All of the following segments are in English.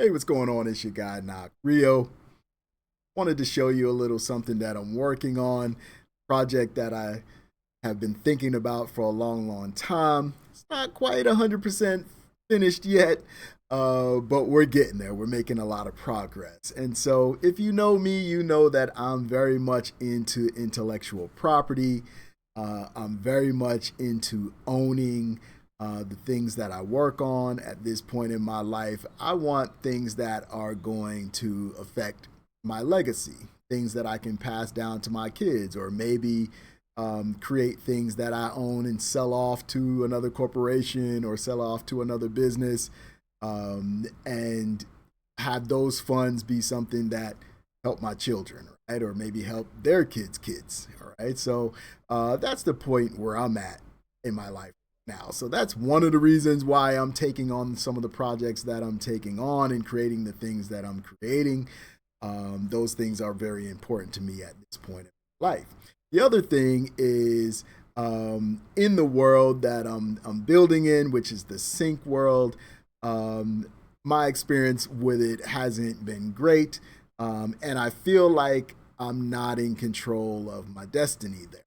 Hey, what's going on? It's your guy, Knock Rio. Wanted to show you a little something that I'm working on, project that I have been thinking about for a long, long time. It's not quite 100% finished yet, but we're getting there. We're making a lot of progress. And so, if you know me, you know that I'm very much into intellectual property. I'm very much into owning the things that I work on at this point in my life. I want things that are going to affect my legacy, things that I can pass down to my kids, or maybe create things that I own and sell off to another corporation or sell off to another business, and have those funds be something that help my children, right? Or maybe help their kids, all right? So that's the point where I'm at in my life now. So that's one of the reasons why I'm taking on some of the projects that I'm taking on and creating the things that I'm creating. Those things are very important to me at this point in life. The other thing is in the world that I'm building in, which is the sync world. Um, my experience with it hasn't been great, and I feel like I'm not in control of my destiny there.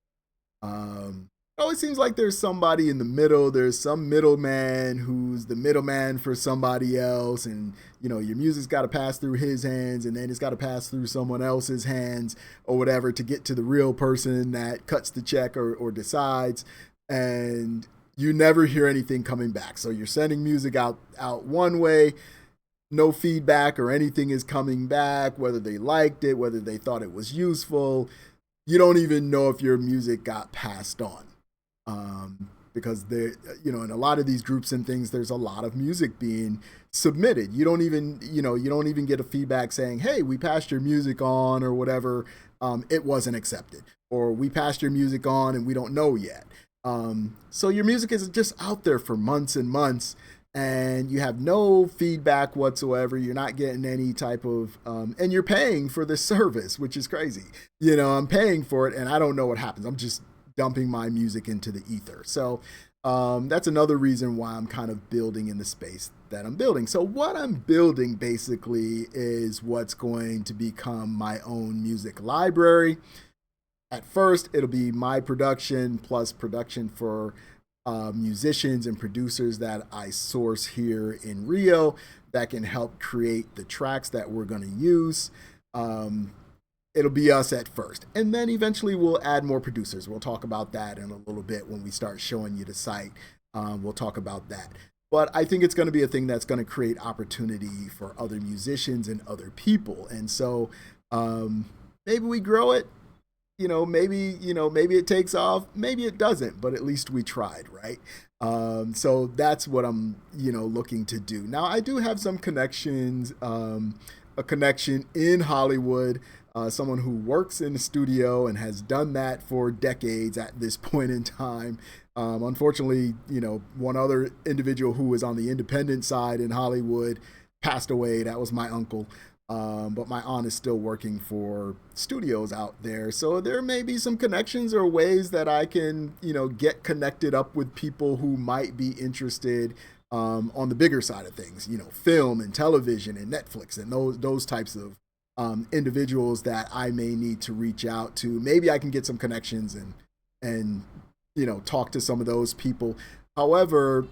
It always seems like there's somebody in the middle. There's some middleman who's the middleman for somebody else, and your music's got to pass through his hands, and then it's got to pass through someone else's hands or whatever to get to the real person that cuts the check or decides. And you never hear anything coming back. So you're sending music out one way, no feedback or anything is coming back, whether they liked it, whether they thought it was useful. You don't even know if your music got passed on, because there, in a lot of these groups and things, there's a lot of music being submitted. You don't even get a feedback saying, "Hey, we passed your music on" or whatever. It wasn't accepted, or we passed your music on and we don't know yet. So your music is just out there for months and months, and you have no feedback whatsoever. You're not getting any type of, and you're paying for this service, which is crazy. I'm paying for it, and I don't know what happens. I'm just dumping my music into the ether. So that's another reason why I'm kind of building in the space that I'm building. So what I'm building basically is what's going to become my own music library. At first, it'll be my production plus production for musicians and producers that I source here in Rio that can help create the tracks that we're going to use. Um, it'll be us at first. And then eventually we'll add more producers. We'll talk about that in a little bit when we start showing you the site. We'll talk about that. But I think it's going to be a thing that's going to create opportunity for other musicians and other people. And so maybe we grow it, maybe it takes off, maybe it doesn't, but at least we tried, right? So that's what I'm looking to do. Now I do have some connections, a connection in Hollywood, someone who works in the studio and has done that for decades at this point in time. Unfortunately, one other individual who was on the independent side in Hollywood passed away. That was my uncle. But my aunt is still working for studios out there. So there may be some connections or ways that I can, get connected up with people who might be interested on the bigger side of things, film and television and Netflix and those types of individuals that I may need to reach out to. Maybe I can get some connections and talk to some of those people. However,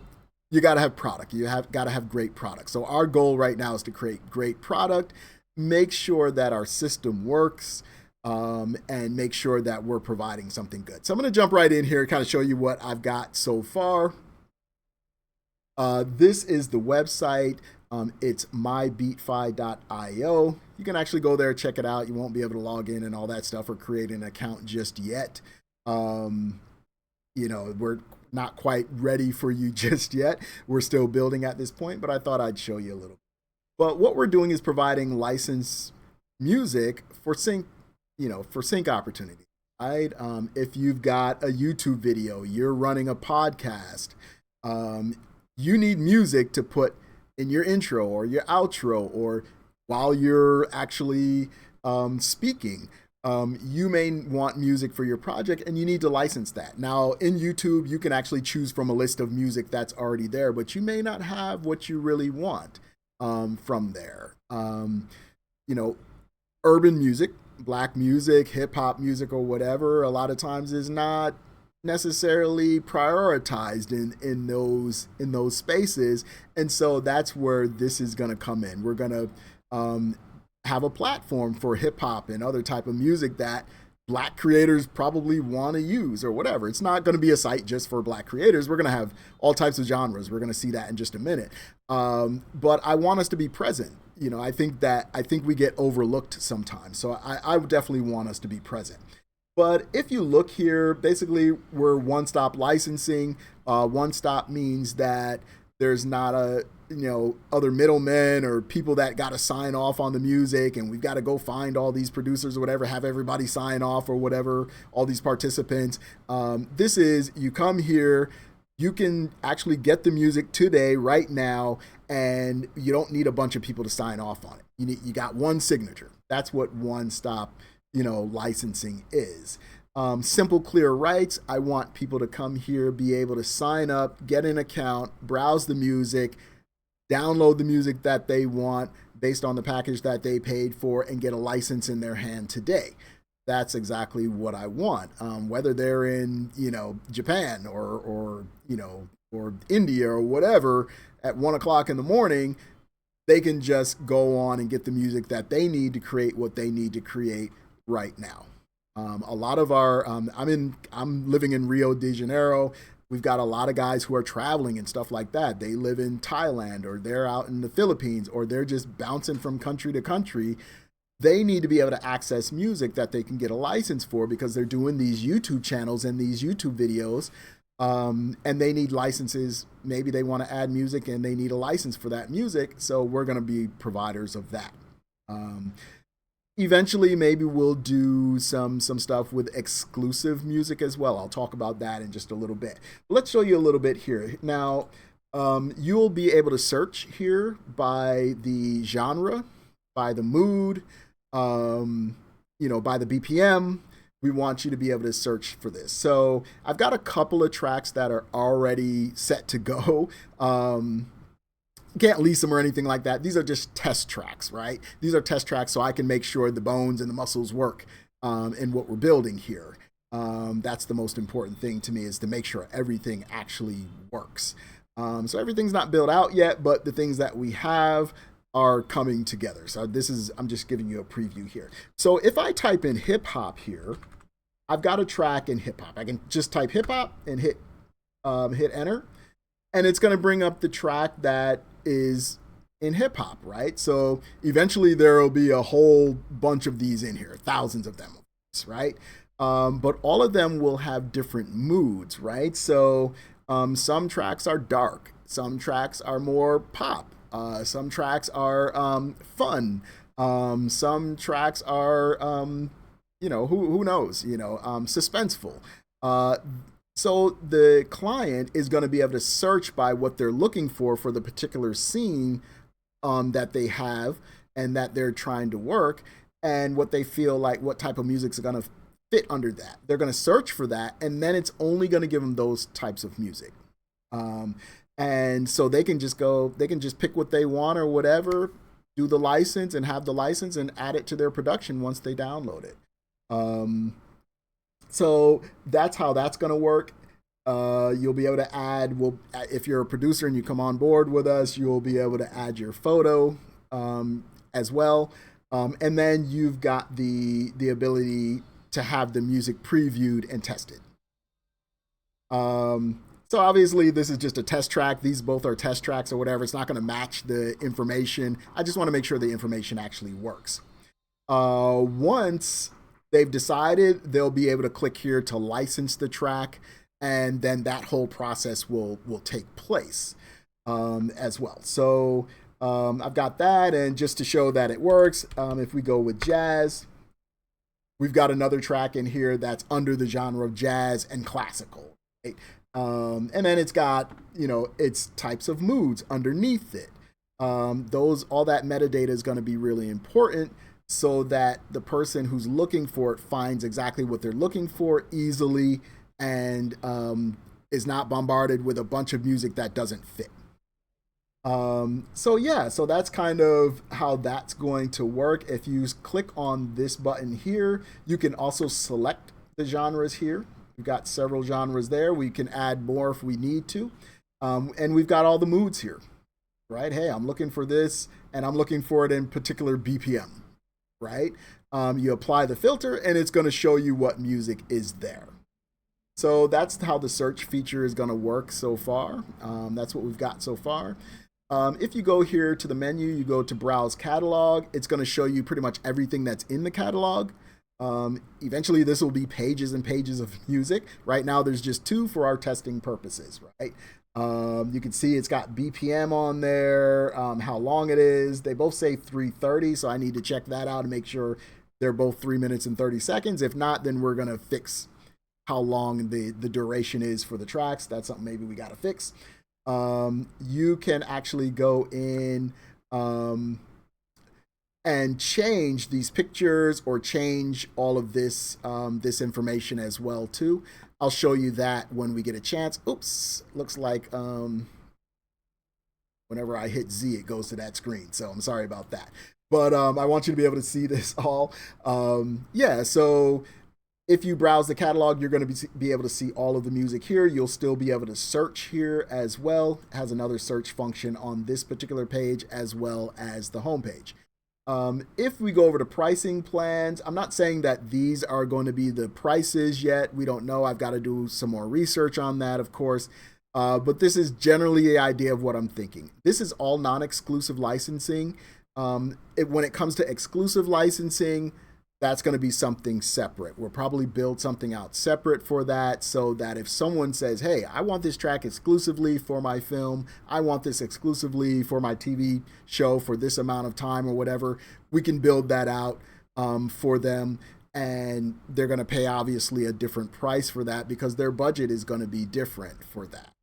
you got to have product. You have got to have great product. So our goal right now is to create great product, make sure that our system works, and make sure that we're providing something good. So I'm going to jump right in here and kind of show you what I've got so far. This is the website. It's mybeatfi.io. You can actually go there, check it out. You won't be able to log in and all that stuff or create an account just yet. We're not quite ready for you just yet. We're still building at this point, but I thought I'd show you a little. But what we're doing is providing licensed music for sync opportunity. Right? If you've got a YouTube video, you're running a podcast, you need music to put in your intro or your outro or while you're actually speaking. You may want music for your project and you need to license that. Now, in YouTube, you can actually choose from a list of music that's already there, but you may not have what you really want. from there. You know, urban music, black music, hip hop music, or whatever, a lot of times is not necessarily prioritized in those spaces, and so that's where this is going to come in. We're going to have a platform for hip hop and other type of music that black creators probably want to use or whatever. It's not going to be a site just for black creators. We're going to have all types of genres. We're going to see that in just a minute. But I want us to be present. You know, I think we get overlooked sometimes. So I would definitely want us to be present. But if you look here, basically we're one-stop licensing. One-stop means that there's not a other middlemen or people that got to sign off on the music, and we've got to go find all these producers or whatever, have everybody sign off or whatever, all these participants. This is, you come here, you can actually get the music today, right now, and you don't need a bunch of people to sign off on it. You got one signature. That's what one-stop licensing is. Simple, clear rights. I want people to come here, be able to sign up, get an account, browse the music, download the music that they want based on the package that they paid for, and get a license in their hand today. That's exactly what I want. Whether they're in, Japan or India or whatever, at 1 o'clock in the morning, they can just go on and get the music that they need to create what they need to create right now. A lot of our, I'm living in Rio de Janeiro. We've got a lot of guys who are traveling and stuff like that. They live in Thailand, or they're out in the Philippines, or they're just bouncing from country to country. They need to be able to access music that they can get a license for, because they're doing these YouTube channels and these YouTube videos, and they need licenses. Maybe they want to add music and they need a license for that music. So we're going to be providers of that. Eventually, maybe we'll do some stuff with exclusive music as well. I'll talk about that in just a little bit. Let's show you a little bit here. Now, you'll be able to search here by the genre, by the mood, by the BPM. We want you to be able to search for this. So I've got a couple of tracks that are already set to go. Can't lease them or anything like that. These are just test tracks, right? These are test tracks so I can make sure the bones and the muscles work in what we're building here. That's the most important thing to me, is to make sure everything actually works. So everything's not built out yet, but the things that we have are coming together. So I'm just giving you a preview here. So if I type in hip hop here, I've got a track in hip hop. I can just type hip hop and hit enter, and it's going to bring up the track that is in hip hop, right? So eventually there will be a whole bunch of these in here, thousands of them, right? But all of them will have different moods, right? So some tracks are dark, some tracks are more pop, some tracks are fun, some tracks are who knows, suspenseful. So the client is going to be able to search by what they're looking for the particular scene that they have and that they're trying to work, and what they feel like, what type of music's going to fit under that. They're going to search for that, and then it's only going to give them those types of music. And so they can just pick what they want or whatever, do the license and have the license and add it to their production once they download it. So that's how that's going to work. You'll be able to add, if you're a producer and you come on board with us, you'll be able to add your photo as well. And then you've got the ability to have the music previewed and tested. So obviously this is just a test track. These both are test tracks or whatever. It's not going to match the information. I just want to make sure the information actually works. Once they've decided, they'll be able to click here to license the track, and then that whole process will take place as well. So I've got that, and just to show that it works, if we go with jazz, we've got another track in here that's under the genre of jazz and classical, right? And then it's got, its types of moods underneath it. All that metadata is going to be really important, so that the person who's looking for it finds exactly what they're looking for easily, and is not bombarded with a bunch of music that doesn't fit. So yeah, so that's kind of how that's going to work. If you click on this button here, you can also select the genres here. We've got several genres there. We can add more if we need to. And we've got all the moods here, right? Hey, I'm looking for this and I'm looking for it in particular BPM, right? You apply the filter and it's going to show you what music is there. So that's how the search feature is going to work so far. That's what we've got so far. If you go here to the menu, you go to Browse Catalog, it's going to show you pretty much everything that's in the catalog. Eventually, this will be pages and pages of music. Right now, there's just two for our testing purposes, right? You can see it's got BPM on there, how long it is. They both say 3:30, so I need to check that out and make sure they're both 3 minutes and 30 seconds. If not, then we're going to fix how long the duration is for the tracks. That's something maybe we got to fix. You can actually go in and change these pictures or change all of this this information as well too. I'll show you that when we get a chance. Oops, looks like whenever I hit Z, it goes to that screen. So I'm sorry about that. But I want you to be able to see this all. Yeah, so if you browse the catalog, you're going to be able to see all of the music here. You'll still be able to search here as well. It has another search function on this particular page as well as the home page. If we go over to pricing plans, I'm not saying that these are going to be the prices yet. We don't know. I've got to do some more research on that, of course. But this is generally the idea of what I'm thinking. This is all non-exclusive licensing. When it comes to exclusive licensing, that's going to be something separate. We'll probably build something out separate for that so that if someone says, hey, I want this track exclusively for my film, I want this exclusively for my TV show for this amount of time or whatever, we can build that out for them. And they're going to pay obviously a different price for that because their budget is going to be different for that.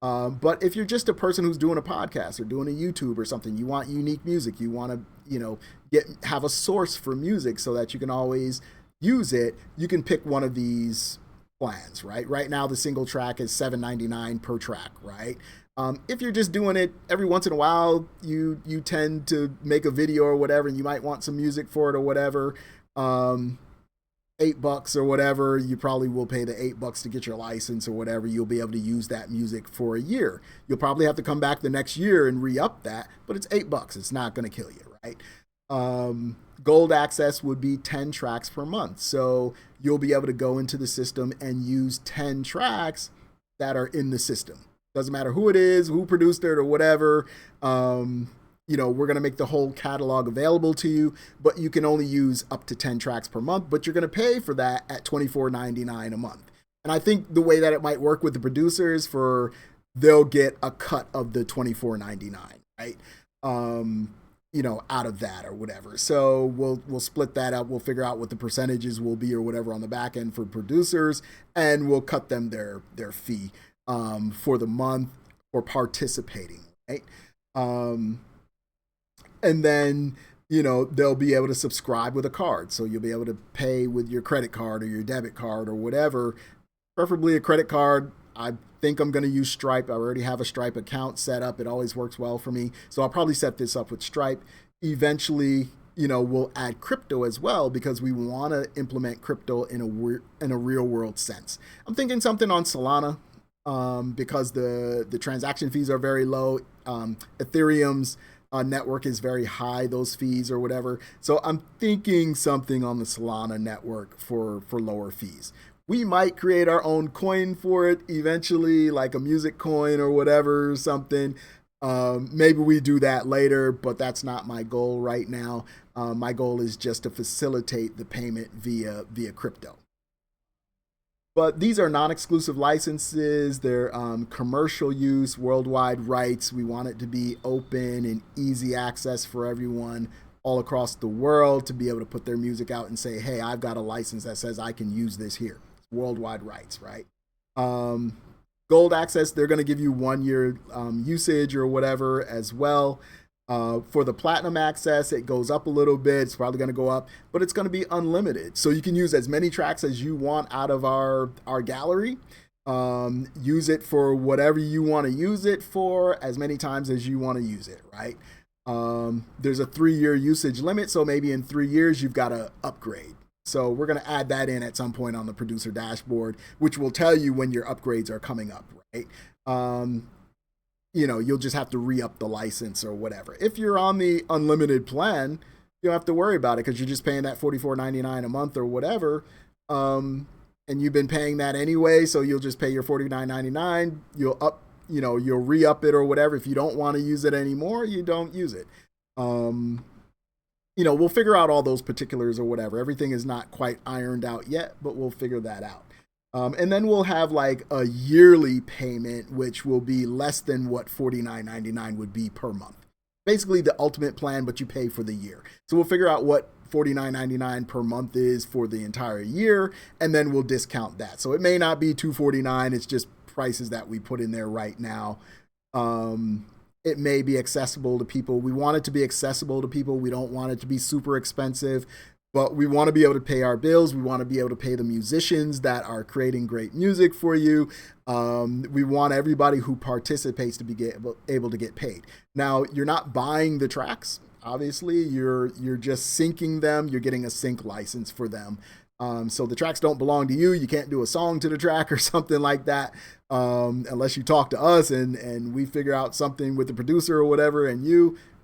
But if you're just a person who's doing a podcast or doing a YouTube or something, you want unique music, you want to, have a source for music so that you can always use it, you can pick one of these plans, right? Right now, the single track is $7.99 per track, right? If you're just doing it every once in a while, you tend to make a video or whatever, and you might want some music for it or whatever. $8 or whatever, you probably will pay the $8 to get your license or whatever. You'll be able to use that music for a year. You'll probably have to come back the next year and re-up that, but it's $8. It's not going to kill you, right? Gold access would be 10 tracks per month. So you'll be able to go into the system and use 10 tracks that are in the system. Doesn't matter who it is, who produced it or whatever. We're going to make the whole catalog available to you, but you can only use up to 10 tracks per month, but you're going to pay for that at $24.99 a month. And I think the way that it might work with the producers they'll get a cut of the $24.99, right? Out of that or whatever. So we'll split that up. We'll figure out what the percentages will be or whatever on the back end for producers, and we'll cut them their fee for the month for participating, right? And then, they'll be able to subscribe with a card. So you'll be able to pay with your credit card or your debit card or whatever, preferably a credit card. I think I'm going to use Stripe. I already have a Stripe account set up. It always works well for me. So I'll probably set this up with Stripe. Eventually, we'll add crypto as well because we want to implement crypto in a real world sense. I'm thinking something on Solana because the transaction fees are very low. Ethereum's network is very high, those fees or whatever. So I'm thinking something on the Solana network for lower fees. We might create our own coin for it eventually, like a music coin or whatever, something. Maybe we do that later, but that's not my goal right now. My goal is just to facilitate the payment via crypto. But these are non-exclusive licenses. They're commercial use, worldwide rights. We want it to be open and easy access for everyone all across the world to be able to put their music out and say, hey, I've got a license that says I can use this here. It's worldwide rights, right? Gold access, they're going to give you 1 year usage or whatever as well. For the platinum access, it goes up a little bit. It's probably going to go up, but it's going to be unlimited. So you can use as many tracks as you want out of our gallery. Use it for whatever you want to use it for, as many times as you want to use it, right? There's a 3-year usage limit, so maybe in 3 years you've got to upgrade. So we're going to add that in at some point on the producer dashboard, which will tell you when your upgrades are coming up, right? You'll just have to re-up the license or whatever. If you're on the unlimited plan, you don't have to worry about it because you're just paying that $44.99 a month or whatever. And you've been paying that anyway, so you'll just pay your $49.99. You'll re-up it or whatever. If you don't want to use it anymore, you don't use it. We'll figure out all those particulars or whatever. Everything is not quite ironed out yet, but we'll figure that out. And then we'll have like a yearly payment, which will be less than what $49.99 would be per month. Basically the ultimate plan, but you pay for the year. So we'll figure out what $49.99 per month is for the entire year, and then we'll discount that. So it may not be $249. It's just prices that we put in there right now. It may be accessible to people. We want it to be accessible to people. We don't want it to be super expensive, but we want to be able to pay our bills. We want to be able to pay the musicians that are creating great music for you. We want everybody who participates to be able to get paid. Now, you're not buying the tracks. Obviously, you're just syncing them. You're getting a sync license for them. So the tracks don't belong to you. You can't do a song to the track or something like that unless you talk to us and we figure out something with the producer or whatever, and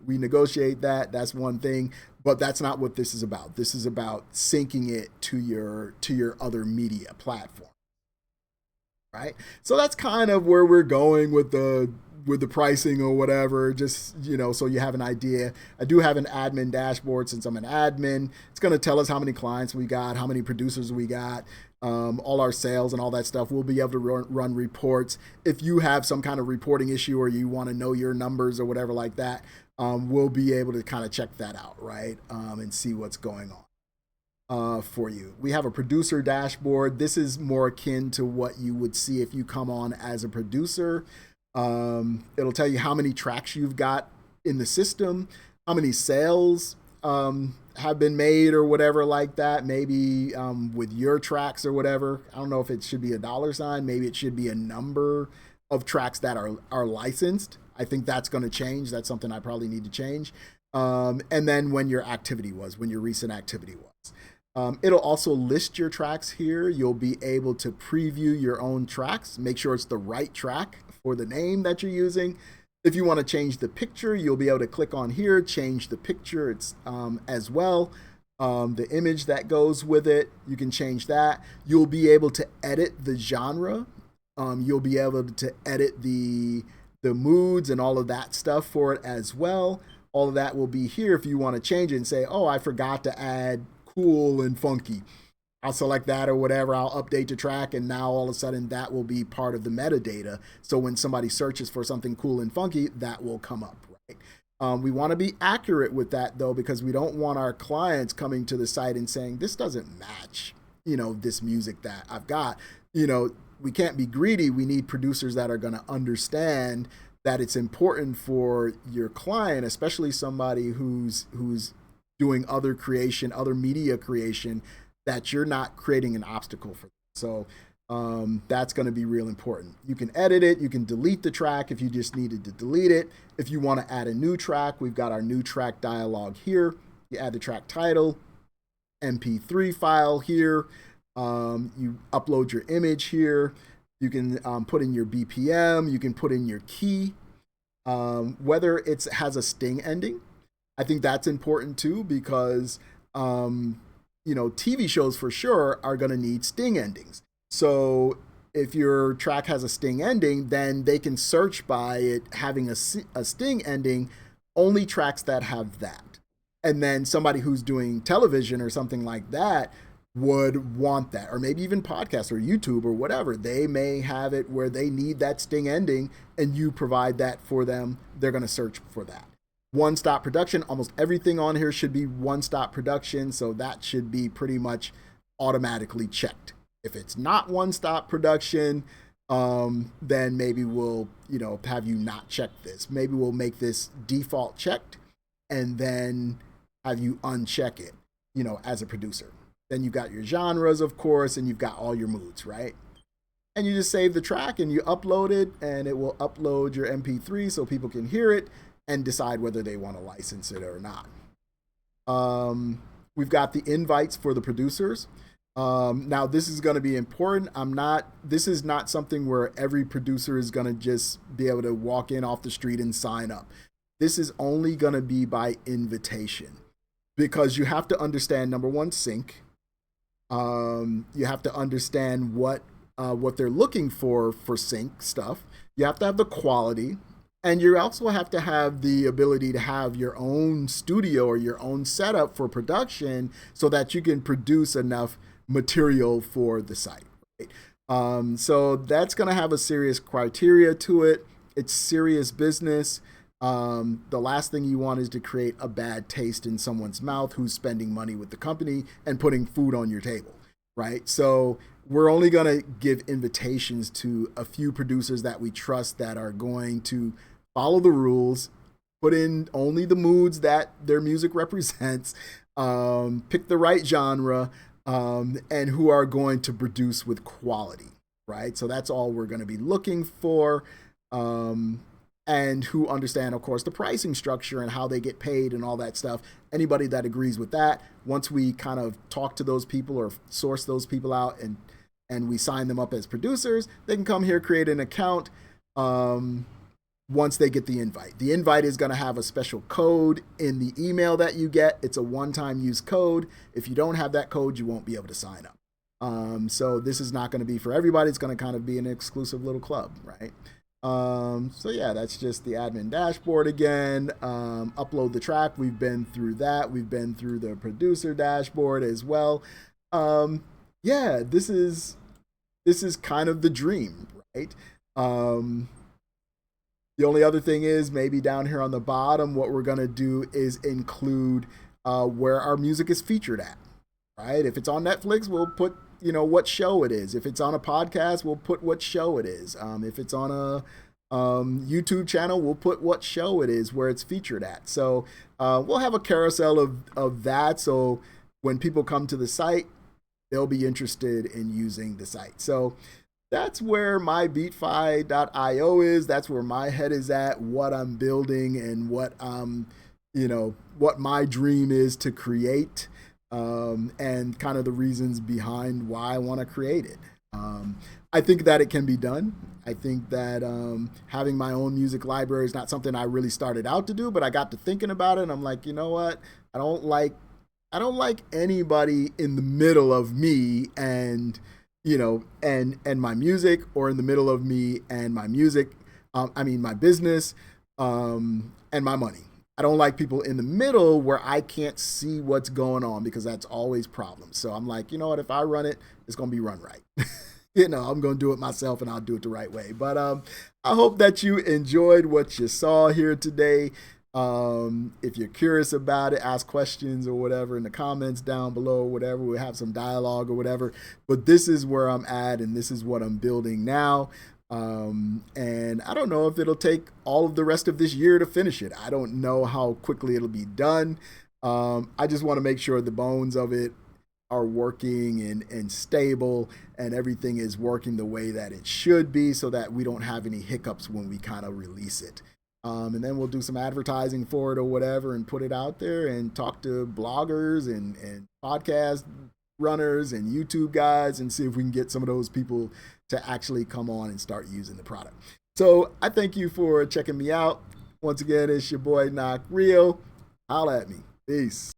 we negotiate that. That's one thing, but that's not what this is about. This is about syncing it to your other media platform, right? So that's kind of where we're going with the pricing or whatever, just, so you have an idea. I do have an admin dashboard since I'm an admin. It's going to tell us how many clients we got, how many producers we got, all our sales and all that stuff. We'll be able to run reports. If you have some kind of reporting issue or you want to know your numbers or whatever like that, we'll be able to kind of check that out, right? And see what's going on for you. We have a producer dashboard. This is more akin to what you would see if you come on as a producer. It'll tell you how many tracks you've got in the system, how many sales have been made or whatever like that. Maybe with your tracks or whatever. I don't know if it should be a $. Maybe it should be a number of tracks that are licensed. I think that's going to change. That's something I probably need to change. And then when your recent activity was. It'll also list your tracks here. You'll be able to preview your own tracks. Make sure it's the right track for the name that you're using. If you want to change the picture, you'll be able to click on here, change the picture. It's as well. The image that goes with it, you can change that. You'll be able to edit the genre. You'll be able to edit the moods and all of that stuff for it as well. All of that will be here if you want to change it and say, oh, I forgot to add cool and funky. I'll select that or whatever. I'll update the track, and now all of a sudden that will be part of the metadata. So when somebody searches for something cool and funky, that will come up, right? We want to be accurate with that, though, because we don't want our clients coming to the site and saying, this doesn't match, this music that I've got. We can't be greedy. We need producers that are going to understand that it's important for your client, especially somebody who's doing other media creation, that you're not creating an obstacle for them. So that's going to be real important. You can edit it. You can delete the track if you just needed to delete it. If you want to add a new track, we've got our new track dialog here. You add the track title, MP3 file here. You upload your image here. You can put in your BPM. You can put in your key. Whether it has a sting ending. I think that's important too, because TV shows for sure are going to need sting endings. So if your track has a sting ending, then they can search by it having a sting ending, only tracks that have that. And then somebody who's doing television or something like that would want that, or maybe even podcasts or YouTube or whatever. They may have it where they need that sting ending and you provide that for them. They're going to search for that. One-stop production, almost everything on here should be one-stop production, so that should be pretty much automatically checked. If it's not one-stop production, then maybe we'll have you not check this. Maybe we'll make this default checked and then have you uncheck it, as a producer. Then you've got your genres, of course, and you've got all your moods, right? and you just save the track and you upload it, and it will upload your MP3 so people can hear it and decide whether they want to license it or not. We've got the invites for the producers. Now this is going to be important. This is not something where every producer is going to just be able to walk in off the street and sign up. This is only going to be by invitation, because you have to understand, number one, sync. You have to understand what they're looking for sync stuff. You have to have the quality, and you also have to have the ability to have your own studio or your own setup for production so that you can produce enough material for the site. Right? So that's going to have a serious criteria to it. It's serious business. The last thing you want is to create a bad taste in someone's mouth who's spending money with the company and putting food on your table, right? So we're only going to give invitations to a few producers that we trust that are going to follow the rules, put in only the moods that their music represents, pick the right genre, and who are going to produce with quality, right? So that's all we're going to be looking for. And who understand, of course, the pricing structure and how they get paid and all that stuff. Anybody that agrees with that, once we kind of talk to those people or source those people out and we sign them up as producers, they can come here, create an account once they get the invite. The invite is going to have a special code in the email that you get. It's a one-time use code. If you don't have that code, you won't be able to sign up. So this is not going to be for everybody. It's going to kind of be an exclusive little club, right? So yeah, that's just the admin dashboard again. Upload the track. We've been through that. We've been through the producer dashboard as well. Yeah, this is kind of the dream, right? The only other thing is maybe down here on the bottom, what we're going to do is include where our music is featured at, right? If it's on Netflix, we'll put what show it is. If it's on a podcast, we'll put what show it is. If it's on a YouTube channel, we'll put what show it is, where it's featured at. So we'll have a carousel of that. So when people come to the site, they'll be interested in using the site. So that's where my Beatfi.io is. That's where my head is at, what I'm building and what what my dream is to create. And kind of the reasons behind why I want to create it. I think that it can be done. I think that having my own music library is not something I really started out to do, but I got to thinking about it, and I'm like, you know what? I don't like anybody in the middle of me and and my music, or in the middle of me and my music. My business and my money. I don't like people in the middle where I can't see what's going on, because that's always problems. So I'm like, you know what? If I run it, it's going to be run right. I'm going to do it myself, and I'll do it the right way. But I hope that you enjoyed what you saw here today. If you're curious about it, ask questions or whatever in the comments down below, or whatever. We'll have some dialogue or whatever. But this is where I'm at, and this is what I'm building now. And I don't know if it'll take all of the rest of this year to finish it. I don't know how quickly it'll be done. I just want to make sure the bones of it are working and stable, and everything is working the way that it should be, so that we don't have any hiccups when we kind of release it. And then we'll do some advertising for it or whatever, and put it out there and talk to bloggers and podcast runners and YouTube guys, and see if we can get some of those people to actually come on and start using the product. So I thank you for checking me out. Once again, it's your boy Knock Rio. Holla at me. Peace.